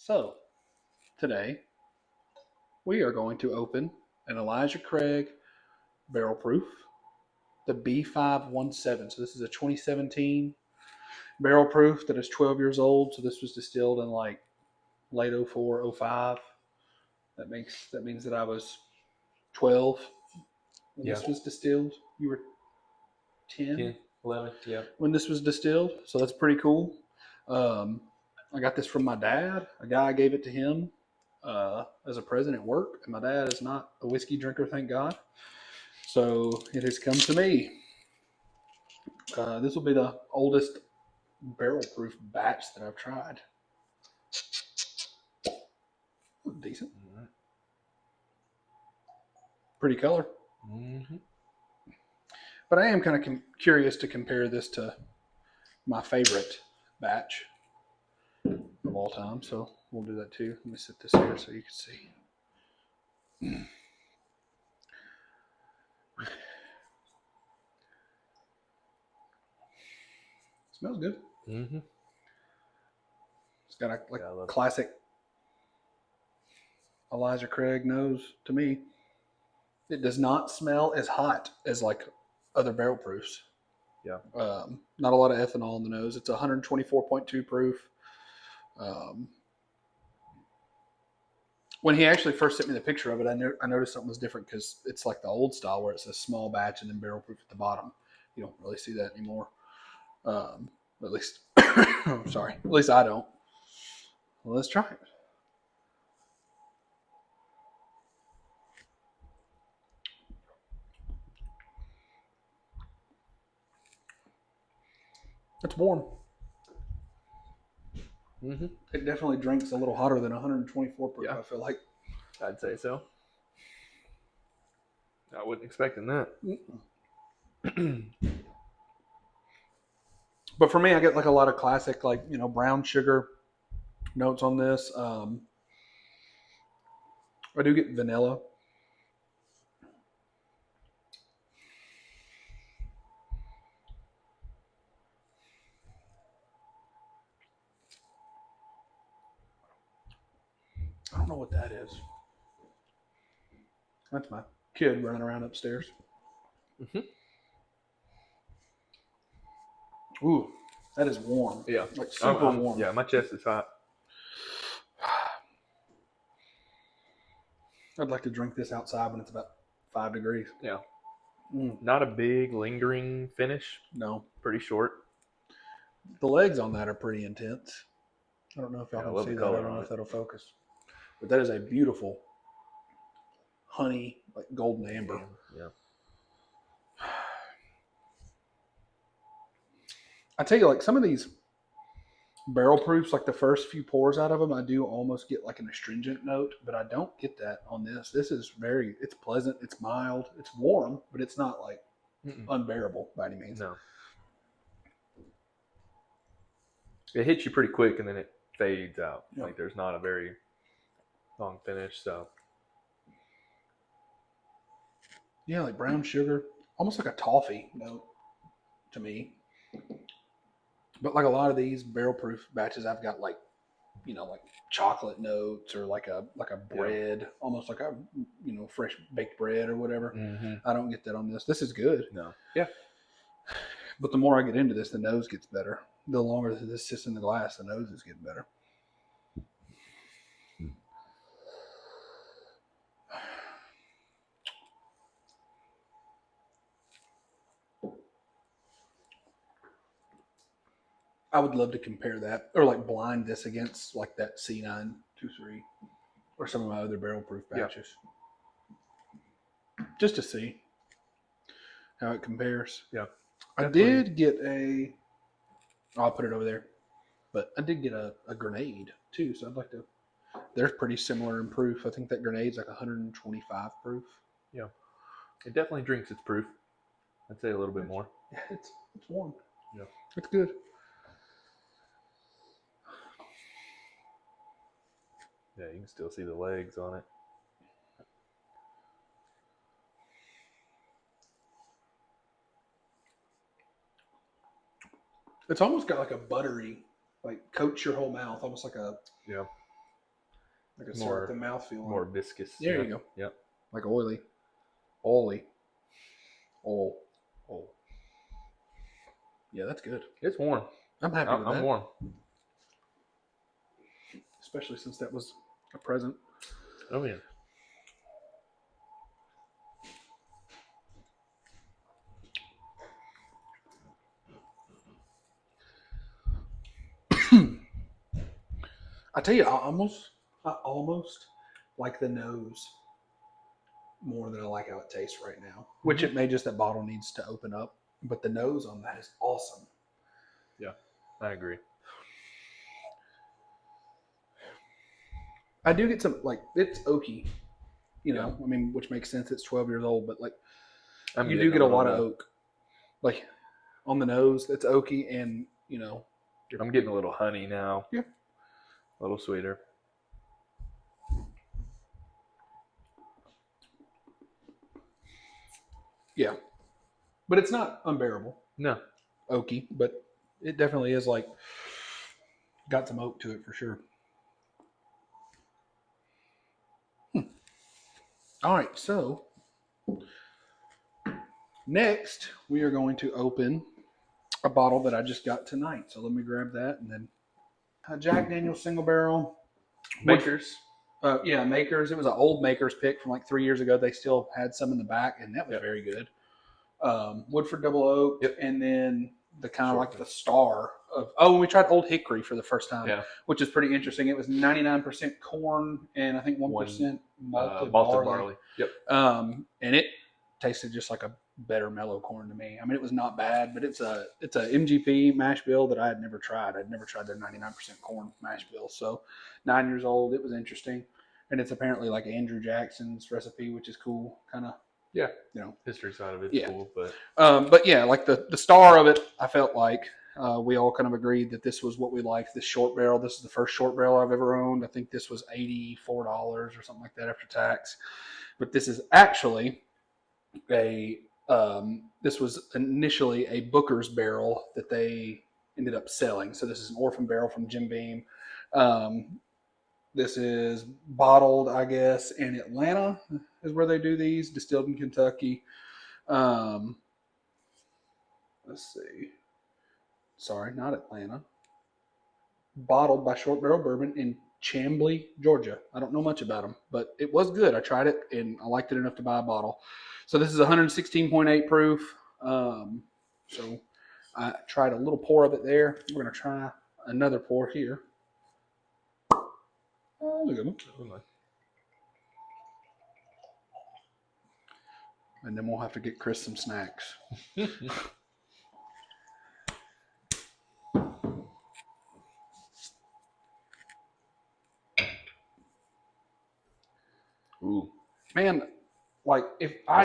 So, today we are going to open an Elijah Craig barrel proof, the B517. So, this is a 2017 barrel proof that is 12 years old. So, this was distilled in like late 04, 05. That means that I was 12 when Yeah. this was distilled. You were 10, 11, yeah. when this was distilled. So, that's pretty cool. I got this from my dad. A guy gave it to him as a present at work, and my dad is not a whiskey drinker, thank God. So it has come to me. This will be the oldest barrel proof batch that I've tried. Decent. Pretty color. Mm-hmm. But I am kind of curious to compare this to my favorite batch of all time. So we'll do that too. Let me set this here so you can see. Smells good. Mm-hmm. It's got a classic Elijah Craig nose to me. It does not smell as hot as like other barrel proofs. Yeah. Not a lot of ethanol in the nose. It's 124.2 proof. When he actually first sent me the picture of it, I noticed something was different because it's like the old style where it says small batch and then barrel proof at the bottom. You don't really see that anymore. At least, sorry, at least I don't. Well, let's try it. It's warm. Mm-hmm. It definitely drinks a little hotter than 124 proof. Yeah. I feel like. I'd say so. I wasn't expecting that. But for me, I get like a lot of classic, like, brown sugar notes on this. I do get vanilla. I don't know what that is. That's my kid running around upstairs. Mm-hmm. Ooh, that is warm. Yeah. Like super warm. Yeah, my chest is hot. I'd like to drink this outside when it's about 5 degrees. Yeah. Not a big lingering finish. No. Pretty short. The legs on that are pretty intense. I don't know if y'all Yeah, I can love see the that. I color don't know on if it. that'll focus. But that is a beautiful honey, like golden amber. Yeah. I tell you, like some of these barrel proofs, like the first few pours out of them, I do almost get like an astringent note, but I don't get that on this. This is it's pleasant, it's mild, it's warm, but it's not like unbearable by any means. No. It hits you pretty quick and then it fades out. Yep. Like there's not a very long finish, so. Yeah, like brown sugar, almost like a toffee note to me. But like a lot of these barrel proof batches, I've got like, like chocolate notes or like a bread, almost like a fresh baked bread or whatever. Mm-hmm. I don't get that on this. This is good. No. Yeah. But the more I get into this, the nose gets better. The longer this sits in the glass, the nose is getting better. I would love to compare that or like blind this against like that C923 or some of my other barrel proof batches. Just to see how it compares. Yeah. I did get I'll put it over there. But I did get a grenade too, so I'd like to. They're pretty similar in proof. I think that grenade's like 125 proof. Yeah. It definitely drinks its proof. I'd say a little bit more. Yeah, it's warm. Yeah. It's good. Yeah, you can still see the legs on it. It's almost got like a buttery, like coats your whole mouth, almost like a Like a syrup, the mouthfeel. More viscous. There you go. Yep. Like oily. Oh. Yeah, that's good. It's warm. I'm happy with that. I'm warm. Especially since that was a present. Oh, yeah. I tell you, I almost like the nose more than I like how it tastes right now. Which it may just that bottle needs to open up, but the nose on that is awesome. Yeah, I agree. I do get some it's oaky, I mean, which makes sense. It's 12 years old, but like you do get a lot of oak, like on the nose. It's oaky, and I'm getting a little honey now. Yeah, a little sweeter. Yeah, but it's not unbearable. No, oaky, but it definitely is like got some oak to it for sure. All right, so next we are going to open a bottle that I just got tonight. So let me grab that, and then Jack Daniel's single barrel. Makers. Makers. It was an old Makers pick from like 3 years ago. They still had some in the back, and that was very good. Woodford Double Oak, and then the kind of like the star of. Oh, and we tried Old Hickory for the first time, which is pretty interesting. It was 99% corn and I think 1% malted barley. Yep. And it tasted just like a better mellow corn to me. I mean, it was not bad, but it's a MGP mash bill that I had never tried. I'd never tried their 99% corn mash bill. So 9 years old, it was interesting, and it's apparently like Andrew Jackson's recipe, which is cool. Kind of. Yeah, history side of it's cool, but like the star of it, I felt like we all kind of agreed that this was what we liked. This short barrel. This is the first short barrel I've ever owned. I think this was $84 or something like that after tax. But this is actually this was initially a Booker's barrel that they ended up selling. So this is an orphan barrel from Jim Beam. This is bottled, I guess, in Atlanta is where they do these, distilled in Kentucky. Let's see. Sorry, not Atlanta. Bottled by Short Barrel Bourbon in Chamblee, Georgia. I don't know much about them, but it was good. I tried it, and I liked it enough to buy a bottle. So this is 116.8 proof. So I tried a little pour of it there. We're going to try another pour here. Oh, look at them. And then we'll have to get Chris some snacks. Ooh. Man, like if I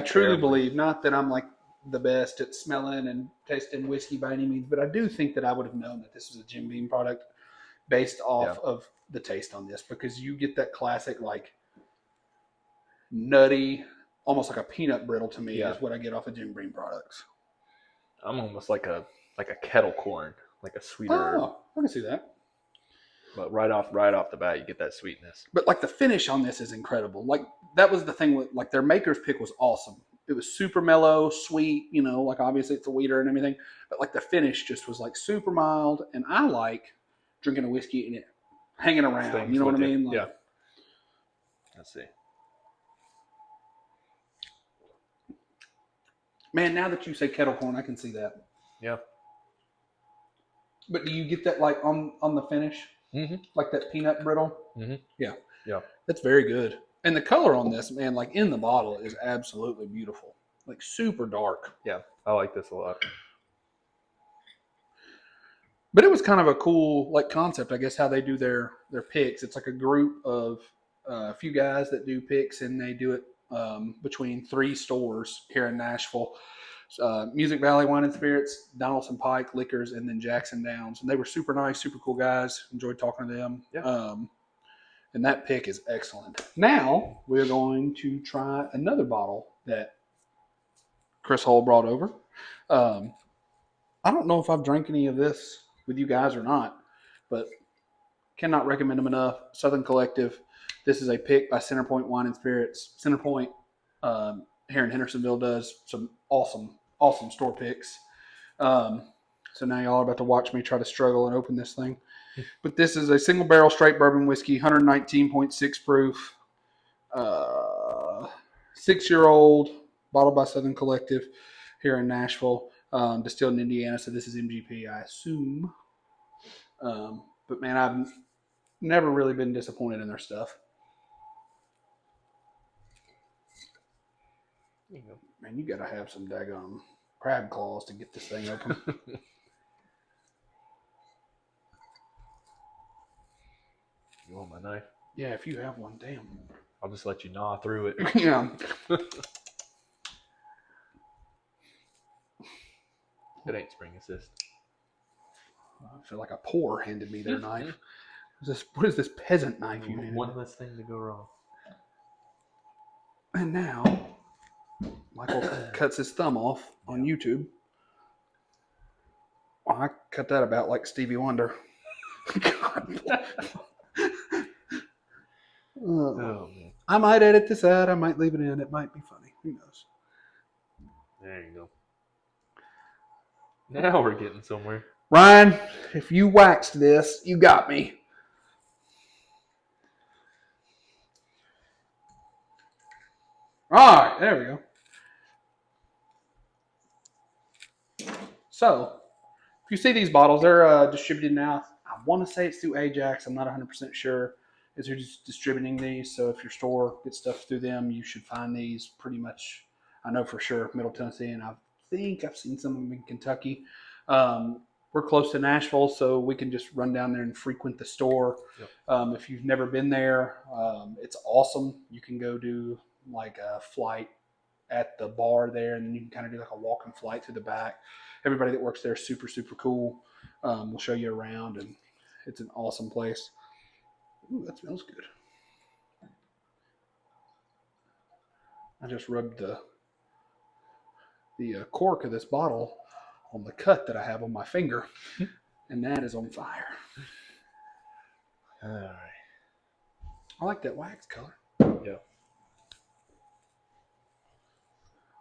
truly believe, not that I'm like the best at smelling and tasting whiskey by any means, but I do think that I would have known that this was a Jim Beam product based off of the taste on this, because you get that classic like nutty, almost like a peanut brittle to me is what I get off of Jim Beam products. I'm almost like a kettle corn, like a sweeter. Oh, I can see that. But right off the bat, you get that sweetness. But like the finish on this is incredible. Like that was the thing with like their Maker's pick was awesome. It was super mellow, sweet, like obviously it's a weeder and everything, but like the finish just was like super mild. And I like drinking a whiskey and it hanging around. You know what I mean? Like, yeah. Let's see. Man, now that you say kettle corn, I can see that. Yeah. But do you get that like on the finish? Mm-hmm. Like that peanut brittle? Mm-hmm. Yeah. Yeah. That's very good. And the color on this, man, like in the bottle is absolutely beautiful. Like super dark. Yeah. I like this a lot. But it was kind of a cool like concept, I guess, how they do their picks. It's like a group of a few guys that do picks, and they do it between 3 stores here in Nashville. Music Valley Wine and Spirits, Donaldson Pike Liquors, and then Jackson Downs. And they were super nice, super cool guys. Enjoyed talking to them. Yeah. And that pick is excellent. Now we're going to try another bottle that Chris Hull brought over. I don't know if I've drank any of this with you guys or not, but Cannot recommend them enough. Southern Collective. This is a pick by Centerpoint Wine and Spirits. Centerpoint here in Hendersonville does some awesome store picks. So now y'all are about to watch me try to struggle and open this thing. But this is a single barrel straight bourbon whiskey, 119.6 proof. 6-year-old, bottled by Southern Collective here in Nashville, distilled in Indiana. So this is MGP, I assume. But man, I've never really been disappointed in their stuff. Man, you gotta have some daggone crab claws to get this thing open. You want my knife? Yeah, if you have one, damn. I'll just let you gnaw through it. Yeah. It ain't spring assist. I feel like a poor handed me their knife. What is this peasant knife you handed? One less thing to go wrong. And now, Michael cuts his thumb off on YouTube. Well, I cut that about like Stevie Wonder. God. Oh, man. I might edit this out. I might leave it in. It might be funny. Who knows? There you go. Now we're getting somewhere. Ryan, if you waxed this, you got me. All right, there we go. So, if you see these bottles, they're distributed now. I want to say it's through Ajax. I'm not 100% sure. Is they're just distributing these. So if your store gets stuff through them, you should find these pretty much. I know for sure Middle Tennessee, and I think I've seen some of them in Kentucky. We're close to Nashville, so we can just run down there and frequent the store. Yep. If you've never been there, it's awesome. You can go do like a flight at the bar there, and then you can kind of do like a walking flight through the back. Everybody that works there is super, super cool. We'll show you around, and it's an awesome place. Ooh, that smells good. I just rubbed the cork of this bottle on the cut that I have on my finger, and that is on fire. All right. I like that wax color. Yeah.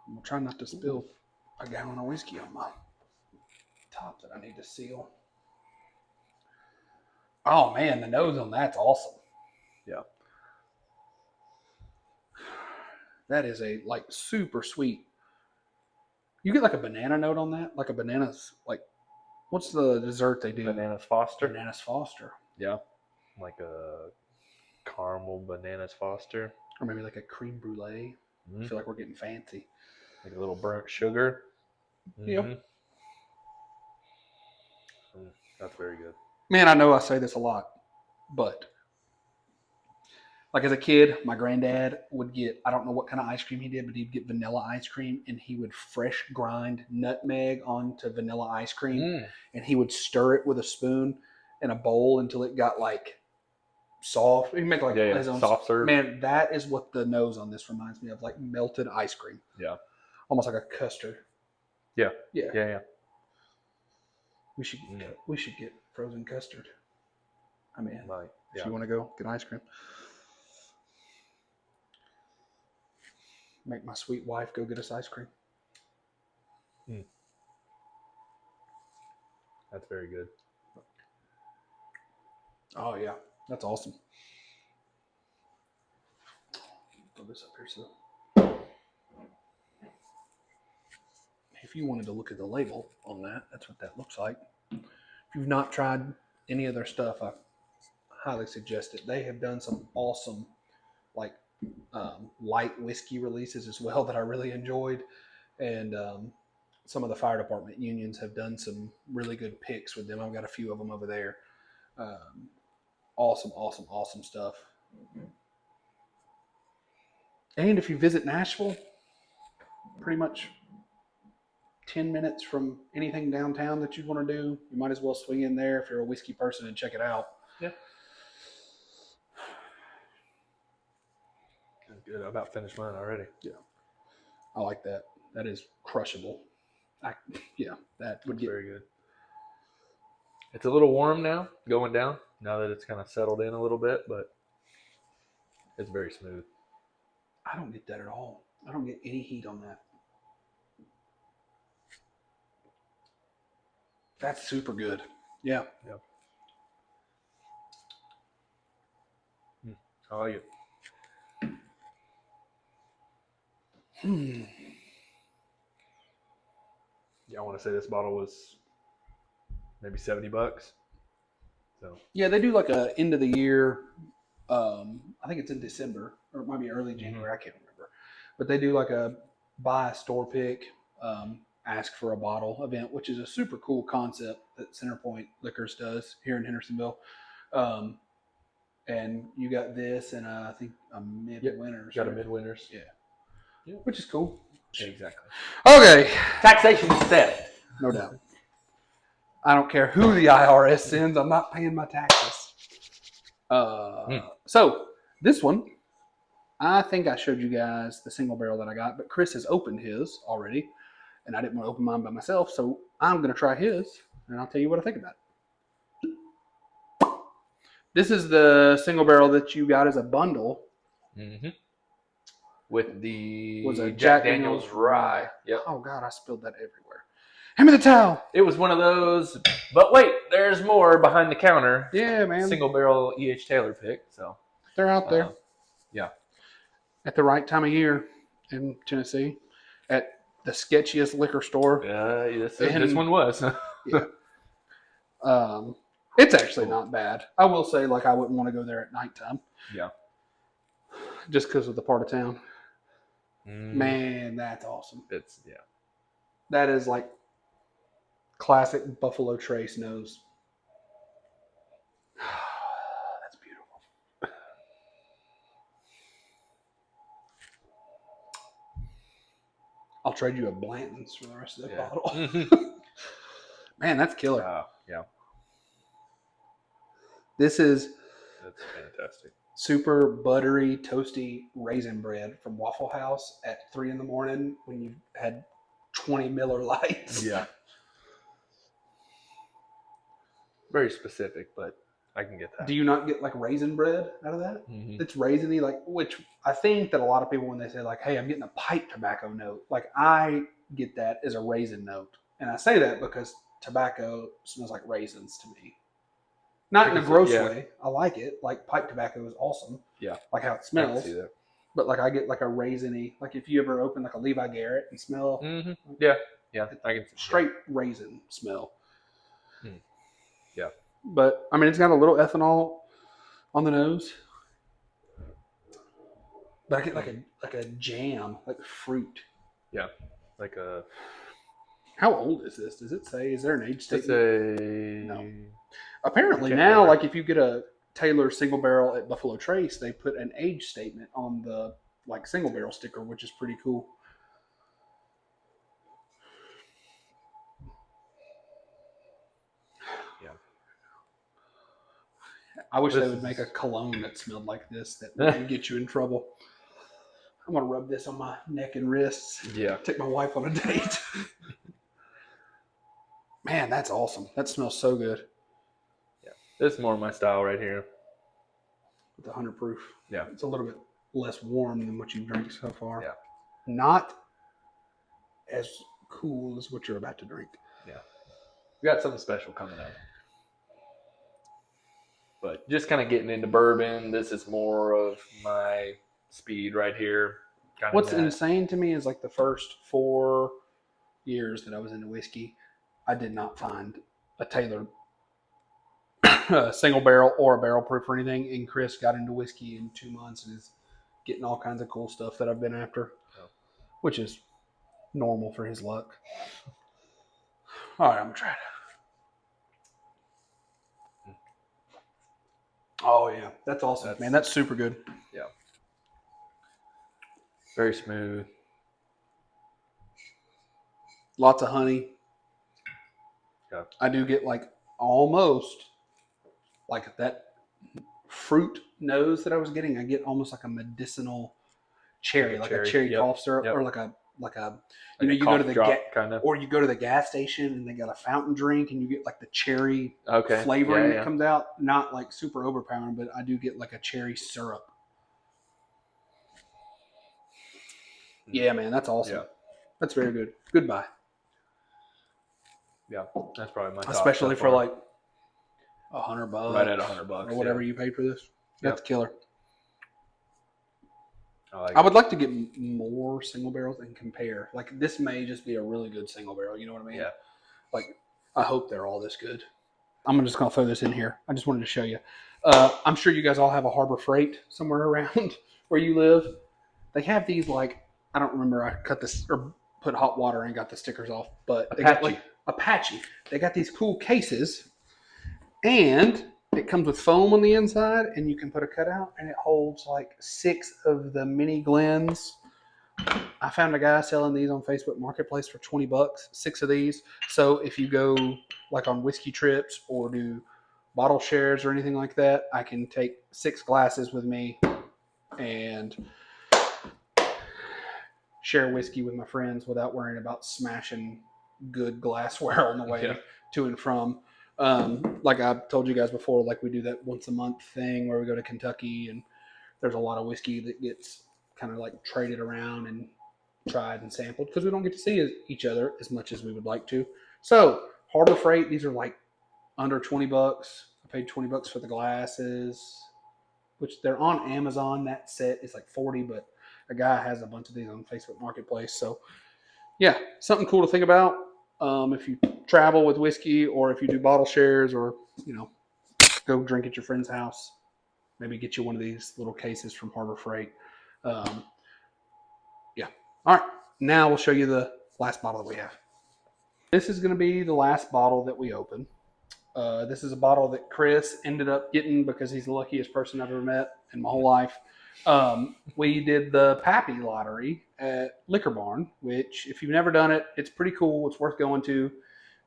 I'm gonna try not to spill a gallon of whiskey on my top that I need to seal. Oh man, the nose on that's awesome. Yeah. That is a like super sweet. You get like a banana note on that, like a banana's like. What's the dessert they do? Bananas Foster. Bananas Foster. Yeah. Like a caramel bananas Foster. Or maybe like a creme brulee. I feel like we're getting fancy. Like a little burnt sugar. Yep. That's very good. Man, I know I say this a lot, but like as a kid, my granddad would get, I don't know what kind of ice cream he did, but he'd get vanilla ice cream and he would fresh grind nutmeg onto vanilla ice cream and he would stir it with a spoon in a bowl until it got like soft. He'd make like his own soft serve. Man, that is what the nose on this reminds me of, like melted ice cream. Yeah. Almost like a custard. Yeah. Yeah. Yeah. We should get frozen custard. I mean, Right. if you want to go get ice cream. Make my sweet wife go get us ice cream. That's very good. Oh yeah, that's awesome. Throw this up here so. If you wanted to look at the label on that, that's what that looks like. If you've not tried any of their stuff, I highly suggest it. They have done some awesome, like light whiskey releases as well that I really enjoyed, and some of the fire department unions have done some really good picks with them. I've got a few of them over there. Awesome stuff. And if you visit Nashville, pretty much 10 minutes from anything downtown that you want to do, you might as well swing in there if you're a whiskey person and check it out. Yeah. That's good. I about finished mine already. Yeah. I like that. That is crushable. That would get very good. It's a little warm now, going down. now that it's kind of settled in a little bit, but it's very smooth. I don't get that at all. I don't get any heat on that. That's super good. Yeah. Yep. I like it. Yeah, I want to say this bottle was maybe $70. So Yeah, they do like a end of the year. I think it's in December, or it might be early January. I can't remember, but they do like a buy a store pick, ask for a bottle event, which is a super cool concept that Centerpoint Liquors does here in Hendersonville. And you got this, and I think a midwinter's. got a midwinters. Yeah, which is cool. Yeah, exactly. Okay, Taxation is theft. no doubt. I don't care who the IRS sends. I'm not paying my taxes. So this one, I think I showed you guys the single barrel that I got, but Chris has opened his already, and I didn't want to open mine by myself, so I'm going to try his, and I'll tell you what I think about it. This is the single barrel that you got as a bundle. Mm-hmm. With the Was a Jack Daniel's rye. Yep. Oh, God, I spilled that everywhere. Hand me the towel. It was one of those, but wait, there's more behind the counter. Yeah, man. Single barrel E.H. Taylor pick. So they're out there. Yeah. At the right time of year in Tennessee, at the sketchiest liquor store. This one was. Yeah. It's actually not bad. I will say, like, I wouldn't want to go there at nighttime. Yeah. Just because of the part of town. Mm. Man, that's awesome. Yeah. That is like classic Buffalo Trace nose. That's beautiful. I'll trade you a Blanton's for the rest of the bottle. Man, that's killer. Yeah. That's fantastic. Super buttery, toasty raisin bread from Waffle House at 3 a.m. when you had 20 Miller Lights. Yeah. Very specific, but I can get that. Do you not get like raisin bread out of that? Mm-hmm. It's raisiny, which I think that a lot of people, when they say like, hey, I'm getting a pipe tobacco note, like I get that as a raisin note. And I say that because tobacco smells like raisins to me. Not in a gross way. I like it. Like pipe tobacco is awesome. Yeah. Like how it smells. I can see that. But like I get like a raisiny, like if you ever open like a Levi Garrett and smell. Mm-hmm. Yeah. I can see straight raisin smell. Yeah. But I mean, it's got a little ethanol on the nose. But I get like a jam, like fruit. Yeah. Like a. How old is this? Does it say? Is there an age statement? No. Apparently now, remember. like if you get a Taylor single barrel at Buffalo Trace, they put an age statement on the like single barrel sticker, which is pretty cool. Yeah. I wish they would make a cologne that smelled like this that wouldn't get you in trouble. I'm gonna rub this on my neck and wrists. Yeah. Take my wife on a date. Man, that's awesome. That smells so good. Yeah. This is more my style right here. With the 100 proof. Yeah. It's a little bit less warm than what you've drank so far. Yeah. Not as cool as what you're about to drink. Yeah. We got something special coming up. But just kind of getting into bourbon. This is more of my speed right here. What's insane to me is like the first 4 years that I was into whiskey, I did not find a Taylor single barrel or a barrel proof or anything. And Chris got into whiskey in 2 months and is getting all kinds of cool stuff that I've been after, which is normal for his luck. All right, I'm going to try it. Oh, yeah. That's awesome, man. That's super good. Yeah. Very smooth. Lots of honey. Yeah. I do get like almost like that fruit nose that I was getting. I get almost like a medicinal cherry, like a cherry cough syrup or like a like a, Like you go to the kind of, or you go to the gas station and they got a fountain drink and you get like the cherry flavoring that comes out. Not like super overpowering, but I do get like a cherry syrup. Yeah, man, that's awesome. Yeah. That's very good. Goodbye. Yeah, that's probably my top. Especially for like $100, right at $100, or whatever you paid for this. That's killer. I would like to get more single barrels and compare. Like this may just be a really good single barrel. You know what I mean? Yeah. Like I hope they're all this good. I'm just gonna throw this in here. I just wanted to show you. I'm sure you guys all have a Harbor Freight somewhere around where you live. They have these like, I don't remember. I cut this or put hot water and got the stickers off, but they got like Apache. They got these cool cases, and it comes with foam on the inside, and you can put a cutout, and it holds like 6 of the mini Glens. I found a guy selling these on Facebook Marketplace for $20, 6 of these. So if you go like on whiskey trips or do bottle shares or anything like that, I can take 6 glasses with me and share whiskey with my friends without worrying about smashing good glassware on the way to and from. Like I told you guys before, like we do that once a month thing where we go to Kentucky and there's a lot of whiskey that gets kind of like traded around and tried and sampled because we don't get to see each other as much as we would like to. So Harbor Freight, these are like under $20. I paid $20 for the glasses, which they're on Amazon. That set is like $40, but a guy has a bunch of these on Facebook Marketplace. So yeah, something cool to think about. If you travel with whiskey or if you do bottle shares or, go drink at your friend's house, maybe get you one of these little cases from Harbor Freight. Yeah. All right. Now we'll show you the last bottle that we have. This is going to be the last bottle that we open. This is a bottle that Chris ended up getting because he's the luckiest person I've ever met in my whole life. We did the Pappy lottery at Liquor Barn, which if you've never done it, it's pretty cool. It's worth going to.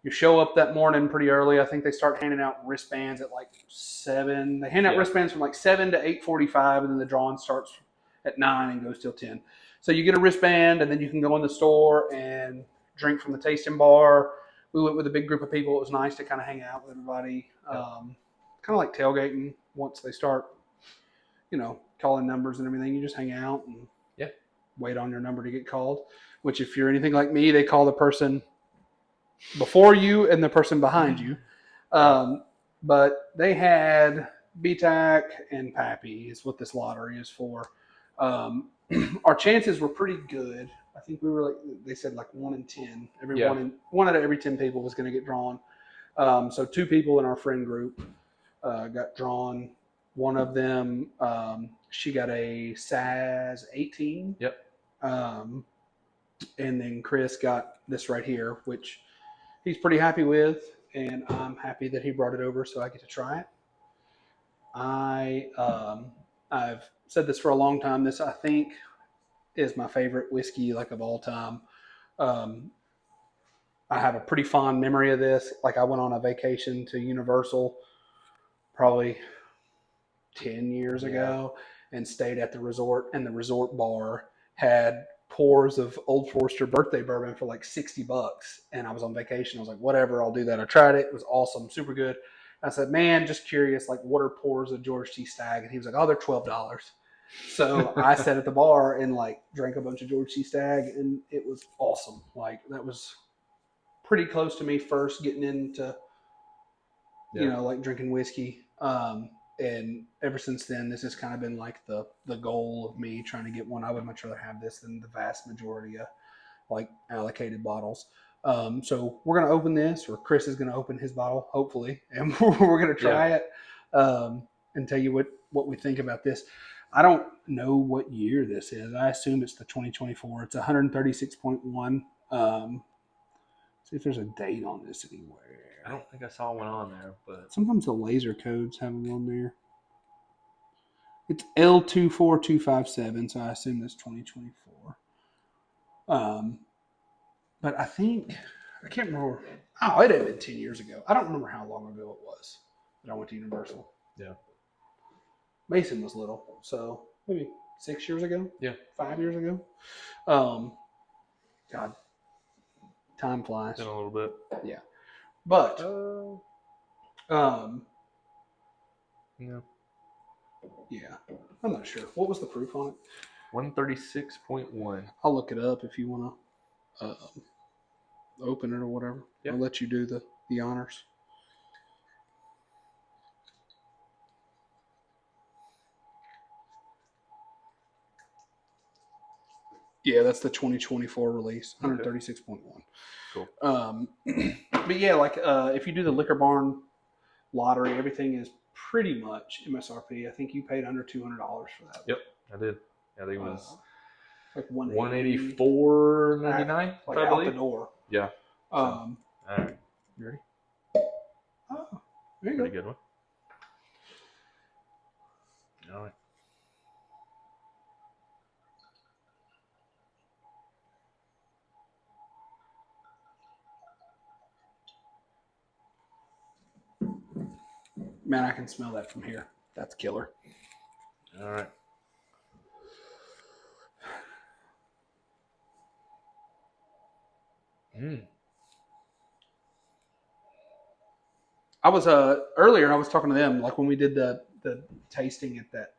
You show up that morning pretty early. I think they start handing out wristbands at like 7. They hand out wristbands from like 7 to 8:45, and then the drawing starts at 9 and goes till 10. So you get a wristband, and then you can go in the store and drink from the tasting bar. We went with a big group of people. It was nice to kind of hang out with everybody. Kind of like tailgating once they start, calling numbers and everything. You just hang out and wait on your number to get called, which if you're anything like me, they call the person before you and the person behind you. But they had BTAC and Pappy is what this lottery is for. Our chances were pretty good. I think we were they said like 1 in 10. One out of every 10 people was going to get drawn. So 2 people in our friend group got drawn. One of them, she got a SAS 18. Yep. And then Chris got this right here, which he's pretty happy with, and I'm happy that he brought it over so I get to try it. I've said this for a long time. This, I think, is my favorite whiskey of all time. I have a pretty fond memory of this. Like I went on a vacation to Universal probably 10 years ago and stayed at the resort, and the resort bar had pours of Old Forester birthday bourbon for like $60. And I was on vacation. I was like, whatever, I'll do that. I tried it. It was awesome. Super good. I said, man, just curious, like what are pours of George T. Stagg? And he was like, oh, they're $12. So I sat at the bar and drank a bunch of George T. Stagg, and it was awesome. That was pretty close to me first getting into, drinking whiskey. And ever since then, this has kind of been the goal of me trying to get one. I would much rather have this than the vast majority of allocated bottles. So we're going to open this, or Chris is going to open his bottle, hopefully, and we're going to try it and tell you what we think about this. I don't know what year this is. I assume it's the 2024. It's 136.1. See if there's a date on this anywhere. I don't think I saw one on there, but sometimes the laser codes have them on there. It's L24257, so I assume that's 2024. But I can't remember. Oh, it had been 10 years ago. I don't remember how long ago it was that I went to Universal. Yeah. Mason was little, so maybe 6 years ago. Yeah. 5 years ago. God, time flies. In a little bit. Yeah, but Yeah. yeah, I'm not sure. What was the proof on it? 136.1. I'll look it up if you want to open it or whatever. Yeah. I'll let you do the honors. Yeah, that's the 2024 release, 136.1. Cool. But yeah, like if you do the Liquor Barn lottery, everything is pretty much MSRP. I think you paid under $200 for that. Yep, I did. I think it was like $184.99, like I out believe. the door. Yeah. All right. You ready? Oh, there you Pretty go. good one. All right. Man, I can smell that from here. That's killer. All right. I was earlier. I was talking to them like when we did the tasting at that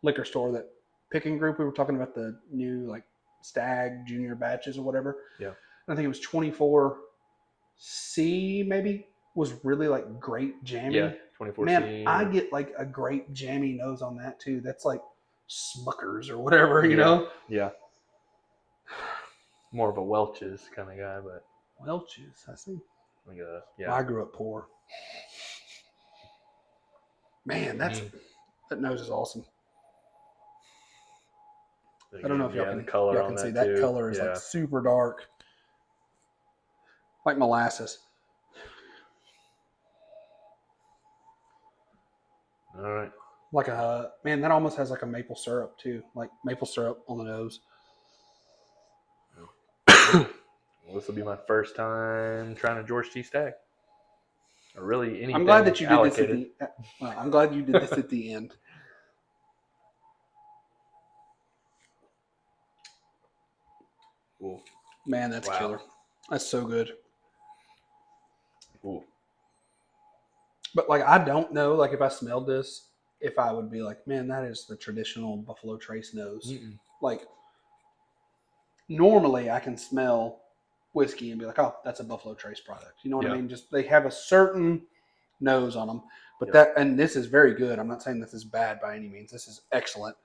liquor store, that picking group. We were talking about the new like Stag Junior batches or whatever. Yeah. And I think it was 24C maybe was really like grape jammy. Yeah, 24C. Man, I get like a grape jammy nose on that too. That's like Smuckers or whatever, you know? Yeah. More of a Welch's kind of guy, but Welch's, I see. Yeah. Well, I grew up poor. Man, that nose is awesome. I don't know if y'all can see that too. color is like super dark, like molasses. All right. Like man, that almost has like a maple syrup too, like maple syrup on the nose. Well, this will be my first time trying a George T. Stag. Or really anything. I'm glad that you did this at the. Well, I'm glad you did this at the end. Ooh. Man, that's killer. That's so good. Ooh. But like, I don't know, like if I smelled this, if I would be like, man, that is the traditional Buffalo Trace nose. Like, normally I can smell whiskey and be like, oh, that's a Buffalo Trace product. You know what I mean? Just they have a certain nose on them. But and this is very good. I'm not saying this is bad by any means. This is excellent.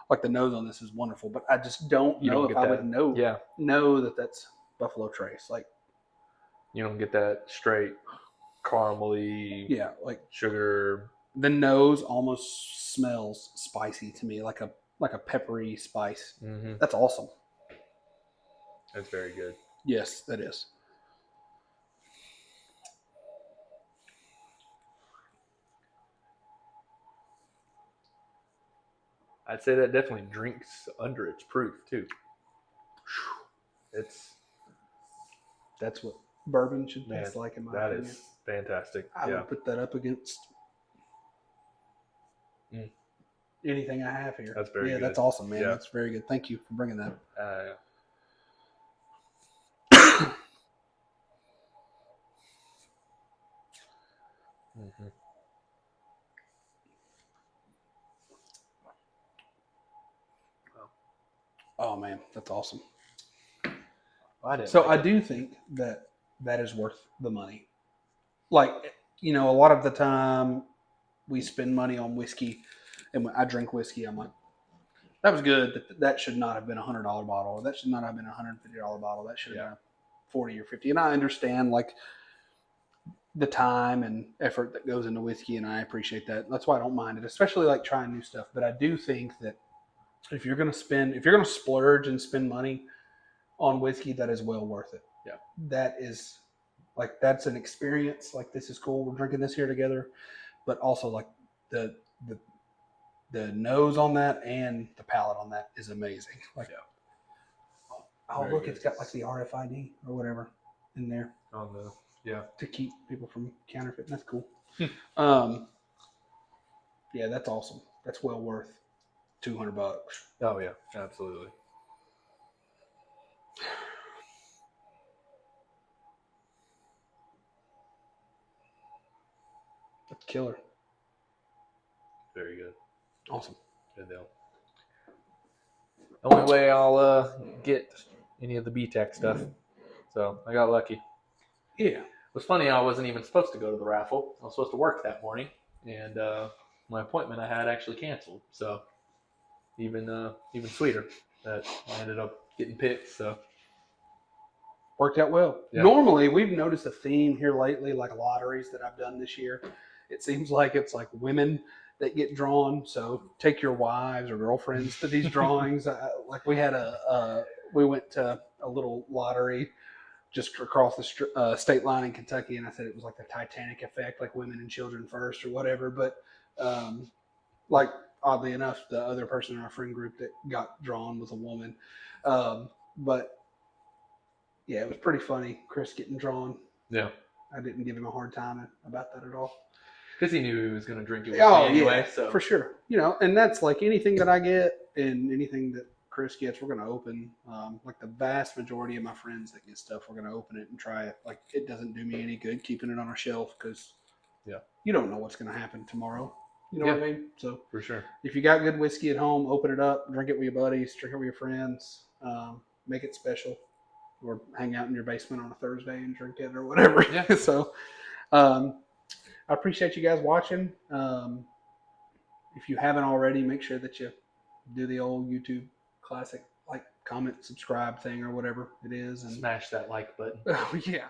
Like the nose on this is wonderful, but I just don't know if I would know that that's Buffalo Trace. Like, you don't get that straight caramely, like sugar. The nose almost smells spicy to me, like a peppery spice. That's awesome. That's very good. Yes, that is. I'd say that definitely drinks under its proof too. That's what bourbon should taste like, in my opinion. That is fantastic. I would put that up against anything I have here. That's very good. That's awesome, man. That's very good. Thank you for bringing that. Oh man, that's awesome. I do think that is worth the money. Like, you know, a lot of the time we spend money on whiskey, and when I drink whiskey, I'm like, that was good. That should not have been $100 bottle. That should not have been a $150 bottle. That should have been a 40 or 50. And I understand like the time and effort that goes into whiskey, and I appreciate that. That's why I don't mind it, especially like trying new stuff. But I do think that if you're going to splurge and spend money on whiskey, that is well worth it. Yeah. That is like, that's an experience. Like, this is cool. We're drinking this here together, but also like the nose on that and the palate on that is amazing. Like, oh, look, it's got like the RFID or whatever in there. On the to keep people from counterfeiting. That's cool. That's awesome. That's well worth $200. Oh yeah, absolutely. Killer. Very good. Awesome. Good deal. The only way I'll get any of the BTAC stuff. So I got lucky. Yeah. It was funny, I wasn't even supposed to go to the raffle. I was supposed to work that morning, and my appointment I had actually canceled. So even sweeter that I ended up getting picked. So Worked out well. Yeah. Normally, we've noticed a theme here lately, like lotteries that I've done this year. It seems like it's like women that get drawn. So take your wives or girlfriends to these drawings. Like we had we went to a little lottery just across the state line in Kentucky, and I said it was like the Titanic effect, like women and children first or whatever. But like oddly enough, the other person in our friend group that got drawn was a woman. But yeah, it was pretty funny, Chris getting drawn. Yeah. I didn't give him a hard time about that at all. Because he knew he was going to drink it with me anyway. Yeah, so for sure. And that's like anything that I get and anything that Chris gets, we're going to open. Like the vast majority of my friends that get stuff, we're going to open it and try it. Like it doesn't do me any good keeping it on our shelf because you don't know what's going to happen tomorrow. You know what I mean? So for sure. If you got good whiskey at home, open it up, drink it with your buddies, drink it with your friends, make it special. Or hang out in your basement on a Thursday and drink it or whatever. Yeah. So I appreciate you guys watching. If you haven't already, make sure that you do the old YouTube classic like, comment, subscribe thing or whatever it is. And smash that like button. Yeah.